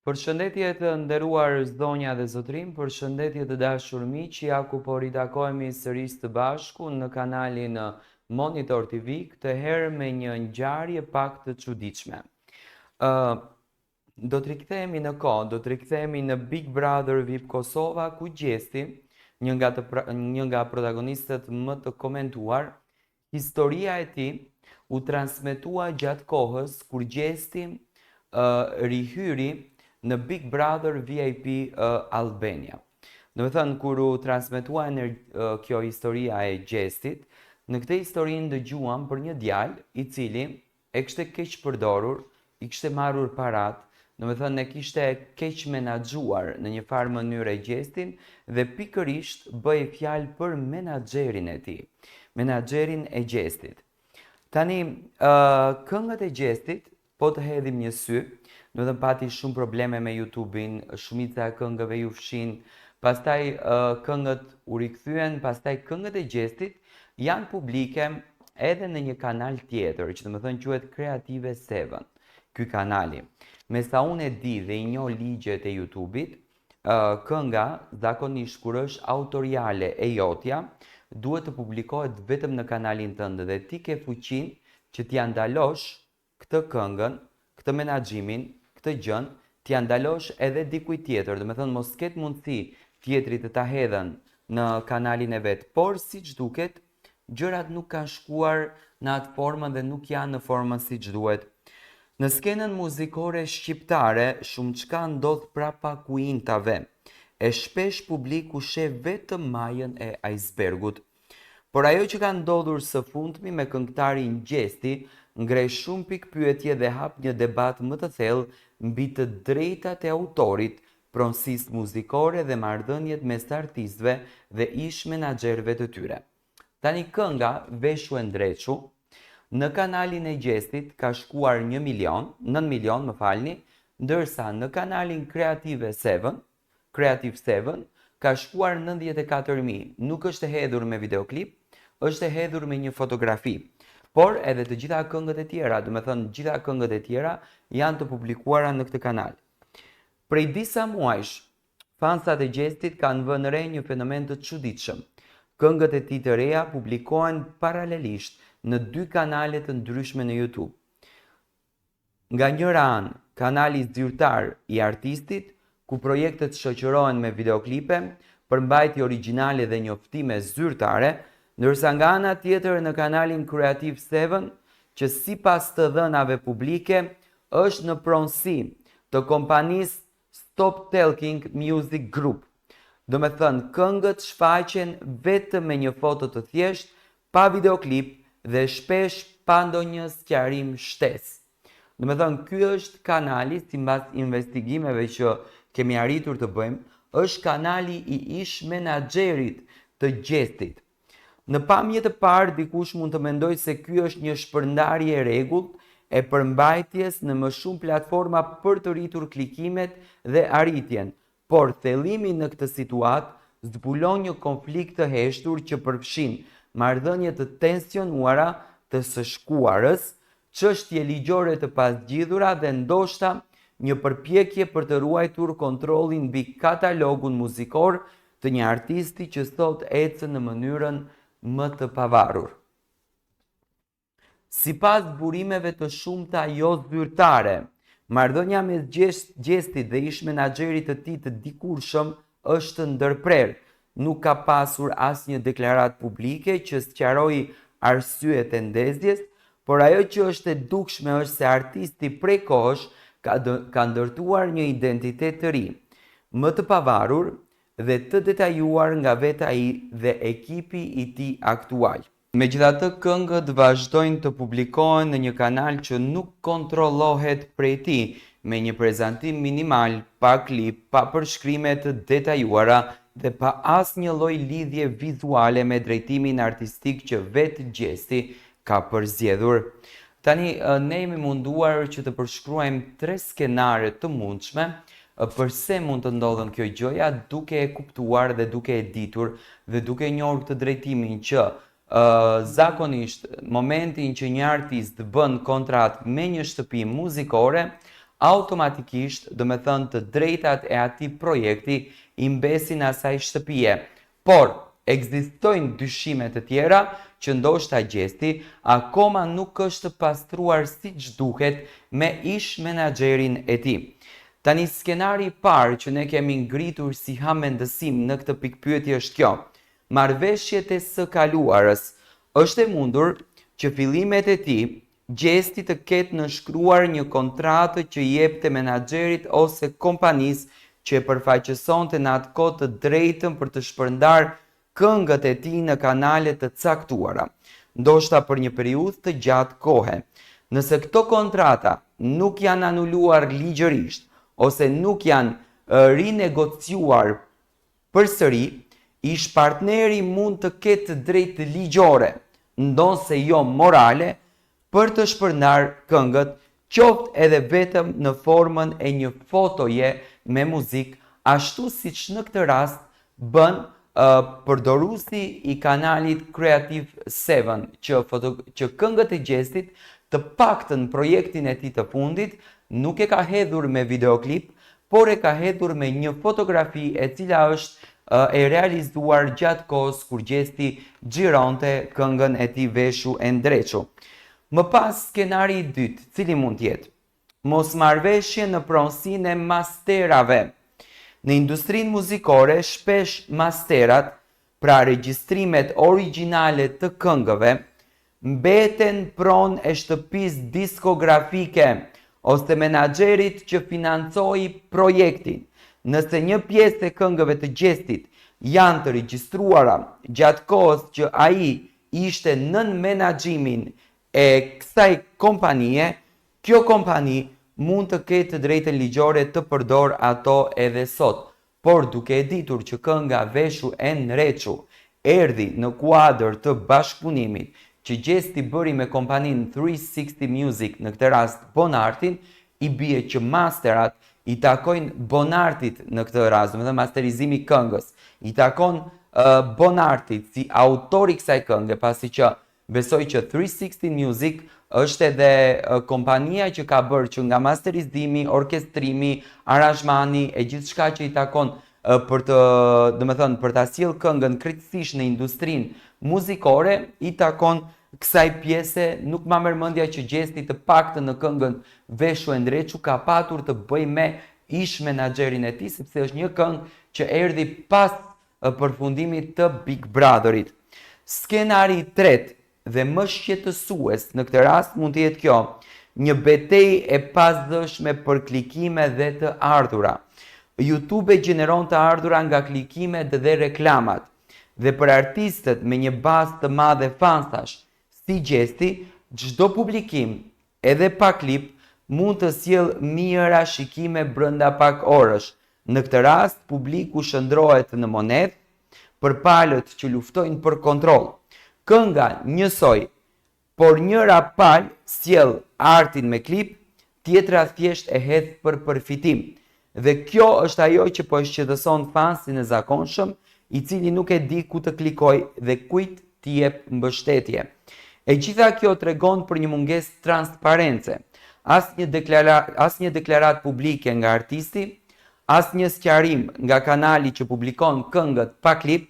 Përshëndetje të nderuar zonja dhe zotrim, përshëndetje të dashur miq, ja ku po ritakohemi sërish të bashku në kanalin Monitor TV, këtë herë me një ngjarje pak të çuditshme. Do të rikthehemi në kohë, do të rikthehemi në Big Brother VIP Kosova, ku Gjesti, një nga protagonistët më të komentuar, historia e tij u transmetua gjatë kohës kur Gjesti rihyri në Big Brother VIP Albania. Do të thënë, kur u transmetua kjo historia e Gjestit, në këtë historinë dëgjuam për një djalë i cili e kishte keq përdorur, i kishte marrur parat, do të thënë e kishte keq menaxhuar në një farë mënyrë Gjestin dhe pikërisht bëi fjalë për menaxherin e tij, menaxherin e Gjestit. Tani, këngët e Gjestit, po të hedhim një sy, do të pati shumë probleme me YouTube-in, shumica e këngëve ju fshin, pastaj këngët u rikthyen, pastaj këngët e Gjestit janë publike edhe në një kanal tjetër, që do të thënë quhet Creative 7, ky kanali. Me sa unë e di dhe i njoh ligjet e YouTube-it, kënga zakonisht kur është autoriale e jotja, duhet të publikohet vetëm në kanalin tënd dhe ti ke fuqinë që t'ia ndalosh këtë këngën, këtë menaxhimin, këtë gjën, t'ia ndalosh edhe dikujt tjetër, do të thënë mos ketë mundësi tjetrit të ta hedhën në kanalin e vet, por siç duket, gjërat nuk kanë shkuar në atë formën dhe nuk janë në formën siç duhet. Në skenën muzikore shqiptare, shumë çka ndodh prapa kuintave, e shpesh publiku sheh vetëm majën e icebergut. Por ajo që ka ndodhur së fundmi me këngëtarin Gjesti ngrej shumë pikpyetje dhe hap një debat më të thellë mbi të drejtat e autorit, pronësisë muzikore dhe marrëdhëniet mes artistëve dhe ish menaxherëve të tyre. Tani kënga Veshu e ndreçu në kanalin e Gjestit ka shkuar 9 milion, më falni, ndërsa në kanalin Creative 7 ka shkuar 94.000. Nuk është e hedhur me videoklip, është e hedhur me një fotografi. Por edhe të gjitha këngët e tjera, do të thënë gjitha këngët e tjera janë të publikuara në këtë kanal. Prej disa muajsh, fansat e Gjestit kanë vënë re një fenomen të çuditshëm. Këngët e tij të reja publikohen paralelisht në 2 kanale të ndryshme në YouTube. Nga njëra anë, kanali zyrtar i artistit, ku projektet shoqërohen me videoklipe, përmbajtje origjinale dhe njoftime zyrtare, ndërsa nga ana tjetër në kanalin Creative 7, që sipas të dhënave publike, është në pronësi të kompanisë Stop Talking Music Group. Do me thënë, këngët shfaqen vetëm me një foto të thjesht, pa videoklip dhe shpesh pa ndonjë sqarim shtesë. Do me thënë, ky është kanali, sipas investigimeve që kemi arritur të bëjmë, është kanali i ish menaxherit të Gjestit. Në pamje të parë, dikush mund të mendojë se ky është një shpërndarje e rregullt e përmbajtjes në më shumë platforma për të rritur klikimet dhe arritjen, por thellimi në këtë situatë zbulon një konflikt të heshtur që përfshin marrëdhënie të tensionuara të së shkuarës, çështje ligjore të pasgjidhura dhe ndoshta një përpjekje për të ruajtur kontrollin mbi katalogun muzikor të një artisti që sot ecën në mënyrën më të pavarur. Sipas burimeve të shumta jo zyrtare, marrëdhënia mes Gjestit dhe ish menaxherit të tij të dikurshëm është ndërprer. Nuk ka pasur asnjë deklaratë publike që sqaroi arsyet e ndezjes, por ajo që është e dukshme është se artisti prej kohësh ka ndërtuar një identitet të ri, më të pavarur dhe të detajuar nga vetë ai dhe ekipi i tij aktual. Megjithatë, këngët vazhdojnë të publikohen në një kanal që nuk kontrollohet prej tij, me një prezantim minimal, pa klip, pa përshkrime të detajuara dhe pa asnjë lloj lidhje vizuale me drejtimin artistik që vetë Gjesti ka përzgjedhur. Tani, ne jemi munduar që të përshkruajmë 3 skenare të mundshme përse mund të ndodhen kjo gjëja, duke e kuptuar dhe duke e ditur dhe duke njohur këtë drejtimin që zakonisht momentin që një artist bën kontratë me një shtëpi muzikore, automatikisht, do me thënë të drejtat e atij projekti i mbesin asaj shtëpie. Por, ekzistojnë dyshime të tjera që ndoshta gjesti akoma nuk është pastruar siç duhet me ish menaxherin e tij. Tani skenari i parë që ne kemi ngritur si hamendësim në këtë pikpyetje është kjo. Marrëveshjet e së kaluarës. Është e mundur që fillimet e tij gjesti të ketë nënshkruar një kontratë që jepte menaxherit ose kompanisë që e përfaqësonte në atë kohë të drejtën për të shpërndarë këngët e tij në kanale të caktuara, ndoshta për një periudhë të gjatë kohe. Nëse këto kontrata nuk janë anuluar ligjërisht ose nuk janë rinegociuar përsëri, ish partneri mund të ketë drejtë ligjore, ndonse jo morale, për të shpërndar këngët, qoftë edhe vetëm në formën e një fotoje me muzikë, ashtu siç në këtë rast bën përdoruesi i kanalit Creative 7, që këngët e gjestit, të paktën projektin e tij të fundit, nuk e ka hedhur me videoklip, por e ka hedhur me një fotografi e cila është e realizuar gjatë kohës kur gjesti xhironte këngën e tij Veshu e Ndreçu. Më pas skenari i dytë, cili mund të jetë? Mosmarrveshje në pronësinë e masterave. Në industrinë muzikore, shpesh masterat, pra regjistrimet origjinale të këngëve, mbeten pronë e shtëpisë diskografike ose menaxherit që financoi projektin. Nëse një pjesë e këngëve të gjestit janë të regjistruara gjatë kohës që ai ishte nën menaxhimin e kësaj kompanie, kjo kompani mund të ketë drejtën ligjore të përdor ato edhe sot. Por duke e ditur që kënga Veshu e Ndreçu erdhi në kuadër të bashkëpunimit që gjesti bëri me kompaninë 360 Music, në këtë rast Bonartin, i bie që masterat i takojnë Bonartit në këtë rast, domethënë masterizimi i këngës, i takon Bonartit si autori kësaj këngë, pasi që besoj që 360 Music është edhe kompania që ka bërë që nga masterizimi, orkestrimi, aranzhmani e gjithçka që i takon për ta sjellë këngën krejtësisht në industrinë muzikore, i takon kësaj pjese. Nuk ma merr mendja që gjesti të paktën në këngën Veshu e Ndreçu ka patur të bëjë me ish menaxherin e tij, sepse është një këngë që erdhi pas përfundimit të Big Brotherit. Skenari i tretë dhe më shqetësues në këtë rast mund të jetë kjo: një betejë e pazëshme për klikime dhe të ardhura. YouTube gjeneron të ardhura nga klikimet dhe reklamat, dhe për artistët me një bazë të madhe fansash si gjesti, çdo publikim edhe pa klip mund të sjellë mijëra shikime brenda pak orësh. Në këtë rast publiku shndrohet në monedhë për palët që luftojnë për kontroll. Kënga njësoj, por njëra palë sjell artin me klip, tjetra thjesht e hedh për përfitim. Dhe kjo është ajo që po shqetëson fansin e zakonshëm, i cili nuk e di ku të klikoj dhe kujt t'i jep mbështetje. E gjitha kjo tregon për një mungesë transparence. Asnjë deklarat publike nga artisti, asnjë sqarim nga kanali që publikon këngët pa klip,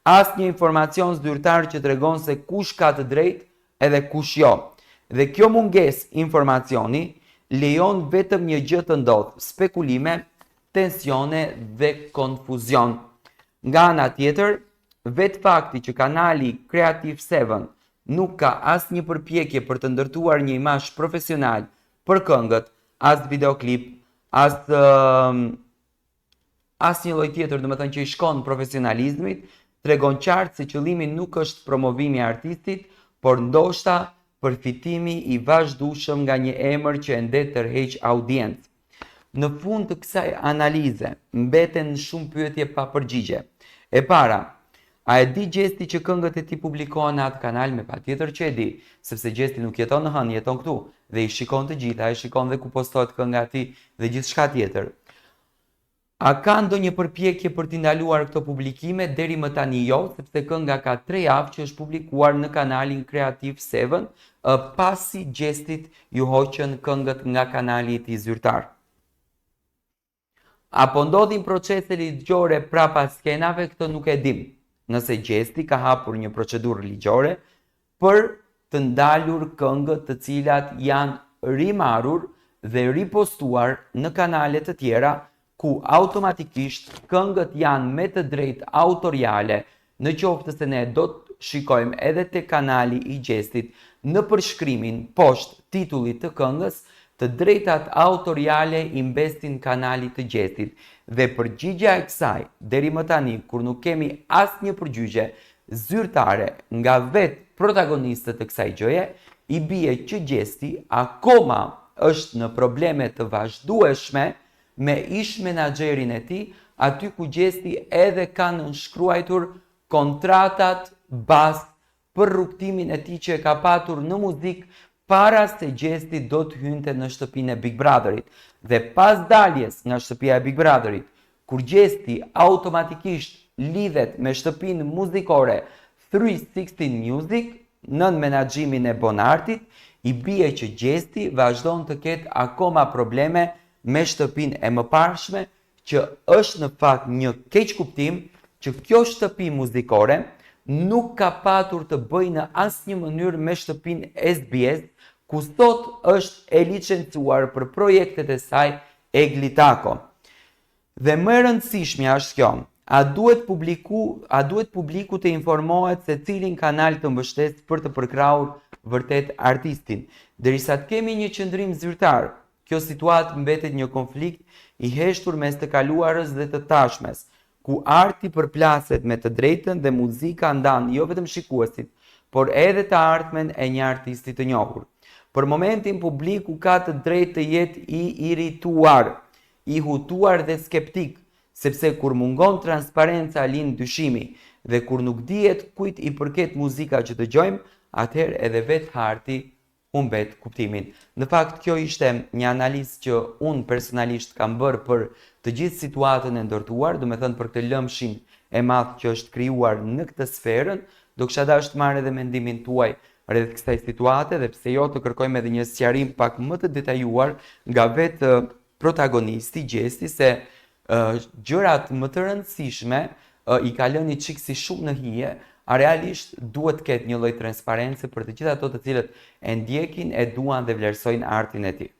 asnjë informacion zyrtar që tregon se kush ka të drejtë edhe kush jo. Dhe kjo mungesë informacioni lejon vetëm një gjë të ndodhë: spekulime, tensione dhe konfuzion. Nga ana tjetër, vetë fakti që kanali Creative 7 nuk ka asnjë përpjekje për të ndërtuar një imazh profesional për këngët, as videoklip, as një lloj tjetër, domethënë që i shkon profesionalizmit, tregon qartë se qëllimi nuk është promovimi i artistit, por ndoshta përfitimi i vazhdueshëm nga një emër që ende tërheq audiencë. Në fund të kësaj analize mbeten shumë pyetje pa përgjigje. E para, a e di gjesti që këngët e tij publikohen në atë kanal? Me patjetër që e di, sepse gjesti nuk jeton në hënë, jeton këtu dhe i shikon të gjitha, i shikon dhe ku postohet kënga e tij dhe gjithçka tjetër. A ka ndonjë përpjekje për t'i ndaluar këto publikime? Deri më tani jo, sepse kënga ka 3 javë që është publikuar në kanalin Creative 7, pasi Gjestit ju hoqën këngët nga kanali i tij zyrtar. Apo ndodhin procese ligjore prapa skenave? Këtë nuk e dim. Nëse Gjesti ka hapur një procedurë ligjore për të ndalur këngët të cilat janë rimarrur dhe ripostuar në kanale të tjera, ku automatikisht këngët janë me të drejtë autoriale, në qoftë se ne do të shikojmë edhe te kanali i Gjestit në përshkrimin poshtë titullit të këngës, të drejtat autoriale i mbestin kanalit të Gjestit. Dhe përgjigja e kësaj, deri më tani, kur nuk kemi asnjë përgjigje zyrtare nga vetë protagonistët të kësaj gjëje, i bie që Gjesti akoma është në probleme të vazhdueshme me ish menaxherin e tij, aty ku Gjesti edhe ka nënshkruar kontratat bazë për rrugtimin e tij që e ka patur në muzikë para se Gjesti do të hynte në shtëpinë e Big Brotherit. Dhe pas daljes nga shtëpia e Big Brotherit, kur Gjesti automatikisht lidhet me shtëpinë muzikore 316 Music nën menaxhimin e Bonartit, i bie që Gjesti vazhdon të ketë akoma probleme me shtëpinë e mëparshme, që është në fakt një keq kuptim që kjo shtëpi muzikore nuk ka patur të bëjë në asnjë mënyrë me shtëpinë SBS, ku sot është e licencuar për projektet e saj e Glitako. Dhe më e rëndësishmja është kjo, a duhet publiku të informohet se cilin kanal të mbështet për të përkrahur vërtet artistin. Derisa të kemi një qëndrim zyrtar, kjo situatë mbetet një konflikt i heshtur mes të kaluarës dhe të tashmes, ku arti përplaset me të drejtën dhe muzika ndan jo vetëm shikuesit, por edhe të ardhmen e një artisti të njohur. Për momentin publiku ka të drejtë të jetë i irrituar, i hutuar dhe skeptik, sepse kur mungon transparenca lind dyshimi, dhe kur nuk dihet kujt i përket muzika që dëgjojmë, atëherë edhe vetë arti humbet kuptimin. Në fakt, kjo ishte një analizë që unë personalisht kam bërë për të gjithë situatën e ndërtuar, do me thënë për këtë lëmshin e madh që është krijuar në këtë sferën, do kisha dashur të marr edhe mendimin tuaj rreth kësaj situate, dhe pse jo të kërkojmë edhe një sqarim pak më të detajuar nga vetë protagonisti Gjesti, se gjërat më të rëndësishme i ka lënë çik si shumë në hije, a realisht duhet të ketë një lloj transparence për të gjithë ato të cilët e ndjekin, e duan dhe vlerësojnë artin e tij.